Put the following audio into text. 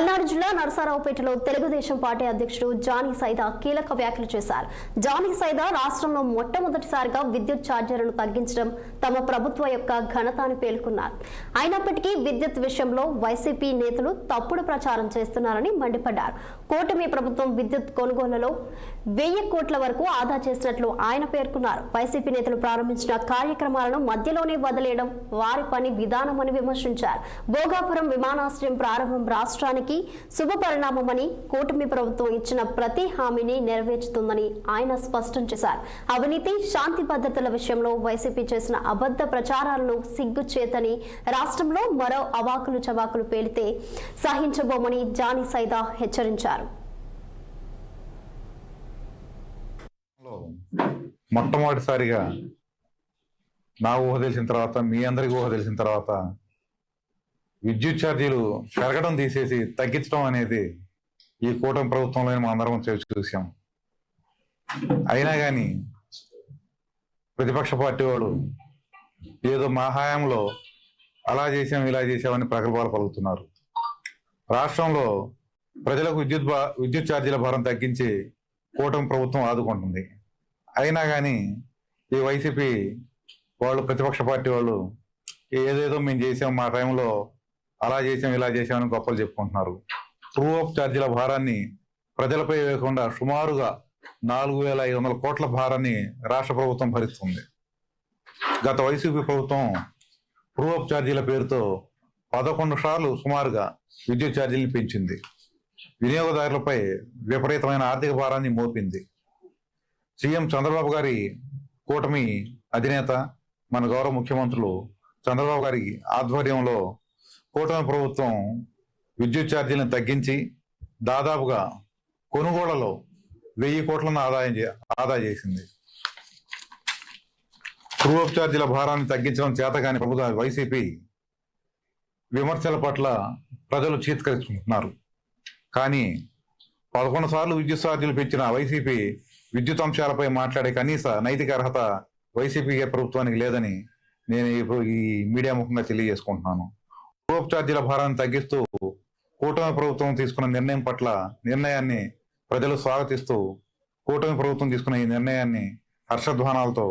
పల్నాడు జిల్లా నరసరావుపేటలో తెలుగుదేశం పార్టీ అధ్యక్షుడు జానీ సైదా కీలక వ్యాఖ్యలు చేశారు. జానీ సైదా రాష్ట్రంలో మొట్టమొదటిసారిగా విద్యుత్ ఛార్జీలను తగ్గించడం తమ ప్రభుత్వ యొక్క ఘనత అని పేర్కొన్నారు. అయినప్పటికీ విద్యుత్ విషయంలో వైసీపీ నేతలు తప్పుడు ప్రచారం చేస్తున్నారని మండిపడ్డారు. కూటమి ప్రభుత్వం విద్యుత్ కొనుగోళ్లలో 1000 కోట్ల వరకు ఆదా చేసినట్లు ఆయన పేర్కొన్నారు. వైసీపీ నేతలు ప్రారంభించిన కార్యక్రమాలను మధ్యలోనే వదిలేయడం వారి పని విధానమని విమర్శించారు. భోగాపురం విమానాశ్రయం ప్రారంభం రాష్ట్రానికి శుభ పరిణామమని, కూటమి ప్రభుత్వం ఇచ్చిన ప్రతి హామీని నెరవేర్చుతుందని ఆయన స్పష్టం చేశారు. అవినీతి, శాంతి భద్రతల విషయంలో వైసీపీ చేసిన అబద్ధ ప్రచారాలను సిగ్గుచేతని, రాష్ట్రంలో మరో అవాకులు చవాకులు పేలితే సహించబోమని జానీ సైదా హెచ్చరించారు. మొట్టమొదటిసారిగా నా ఊహ తెలిసిన తర్వాత, మీ అందరికి ఊహ తెలిసిన తర్వాత విద్యుత్ ఛార్జీలు పెరగడం తీసేసి తగ్గించడం అనేది ఈ కూటమి ప్రభుత్వంలో మనం అందరం చూసాం. అయినా కానీ ప్రతిపక్ష పార్టీ వాడు ఏదో మా హయాంలో అలా చేసాం ఇలా చేసామని ప్రగల్భాలు పలుకుతున్నారు. రాష్ట్రంలో ప్రజలకు విద్యుత్ ఛార్జీల భారం తగ్గించి కూటమి ప్రభుత్వం ఆదుకుంటుంది. అయినా కానీ ఈ వైసీపీ వాళ్ళు, ప్రతిపక్ష పార్టీ వాళ్ళు ఏదేదో మేము చేసాం, మా టైంలో అలా చేసాం ఇలా చేసామని గొప్పలు చెప్పుకుంటున్నారు. ట్రూ అప్ ఛార్జీల భారాన్ని ప్రజలపై వేయకుండా సుమారుగా 4500 కోట్ల భారాన్ని రాష్ట్ర ప్రభుత్వం భరిస్తుంది. గత వైసీపీ ప్రభుత్వం ట్రూ అప్ ఛార్జీల పేరుతో 11 సార్లు సుమారుగా విద్యుత్ ఛార్జీలను పెంచింది. వినియోగదారులపై విపరీతమైన ఆర్థిక భారాన్ని మోపింది. సీఎం చంద్రబాబు గారి కూటమి అధినేత, మన గౌరవ ముఖ్యమంత్రులు చంద్రబాబు గారి ఆధ్వర్యంలో కూటమి ప్రభుత్వం విద్యుత్ ఛార్జీలను తగ్గించి దాదాపుగా కొనుగోళ్లలో 1000 కోట్లను ఆదా చేసింది. ట్రూ అప్ ఛార్జీల భారాన్ని తగ్గించడం చేతగాని ప్రభుత్వ వైసీపీ విమర్శల పట్ల ప్రజలు చీత్కరించుకుంటున్నారు. కానీ 11 సార్లు విద్యుత్ ఛార్జీలు పెంచిన వైసీపీ విద్యుత్ అంశాలపై మాట్లాడే కనీస నైతిక అర్హత వైసీపీ ప్రభుత్వానికి లేదని నేను ఈ మీడియా ముఖంగా తెలియజేసుకుంటున్నాను. ట్రూ అప్ ఛార్జీల భారాన్ని తగ్గిస్తూ కూటమి ప్రభుత్వం తీసుకున్న నిర్ణయాన్ని ప్రజలు స్వాగతిస్తూ కూటమి ప్రభుత్వం తీసుకున్న ఈ నిర్ణయాన్ని హర్షధ్వానాలతో